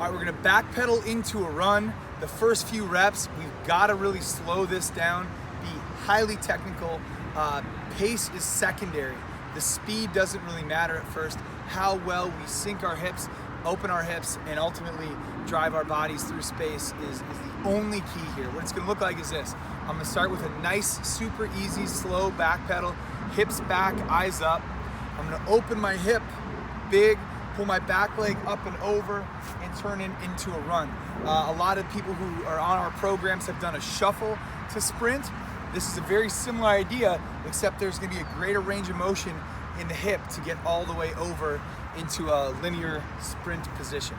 All right, we're gonna backpedal into a run. The first few reps, we've gotta really slow this down, be highly technical. Pace is secondary. The speed doesn't really matter at first. How well we sink our hips, open our hips, and ultimately drive our bodies through space is the only key here. What it's gonna look like is this. I'm gonna start with a nice, super easy, slow back pedal, hips back, eyes up. I'm gonna open my hip big, pull my back leg up and over, and turn it into a run. A lot of people who are on our programs have done a shuffle to sprint. This is a very similar idea, except there's gonna be a greater range of motion in the hip to get all the way over into a linear sprint position.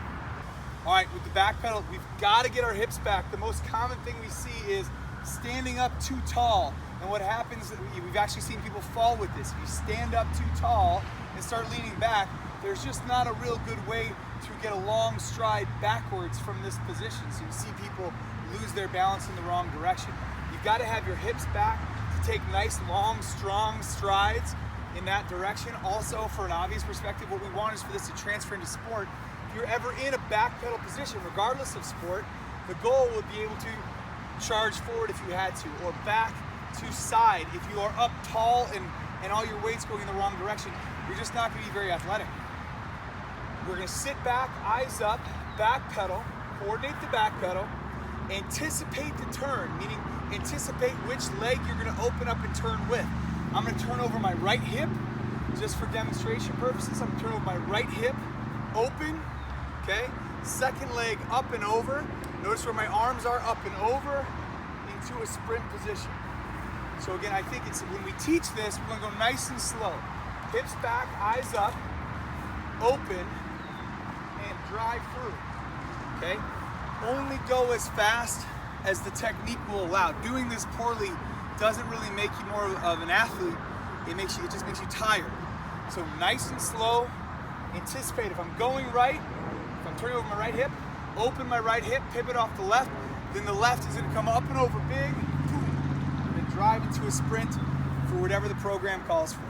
All right, with the back pedal, we've gotta get our hips back. The most common thing we see is standing up too tall. And what happens, we've actually seen people fall with this. If you stand up too tall and start leaning back, there's just not a real good way to get a long stride backwards from this position. So you see people lose their balance in the wrong direction. You've got to have your hips back to take nice, long, strong strides in that direction. Also, for an obvious perspective, what we want is for this to transfer into sport. If you're ever in a back pedal position, regardless of sport, the goal would be able to charge forward if you had to, or back to side. If you are up tall and all your weight's going in the wrong direction, you're just not going to be very athletic. We're going to sit back, eyes up, back pedal, coordinate the back pedal, anticipate the turn, meaning anticipate which leg you're going to open up and turn with. I'm going to turn over my right hip, just for demonstration purposes. I'm going to turn over my right hip, open, okay? Second leg up and over. Notice where my arms are, up and over, into a sprint position. So again, I think it's, when we teach this, we're going to go nice and slow. Hips back, eyes up, open, and drive through, okay? Only go as fast as the technique will allow. Doing this poorly doesn't really make you more of an athlete. It just makes you tired. So nice and slow, anticipate. If I'm going right, if I'm turning over my right hip, open my right hip, pivot off the left, then the left is gonna come up and over big, boom, and then drive into a sprint for whatever the program calls for.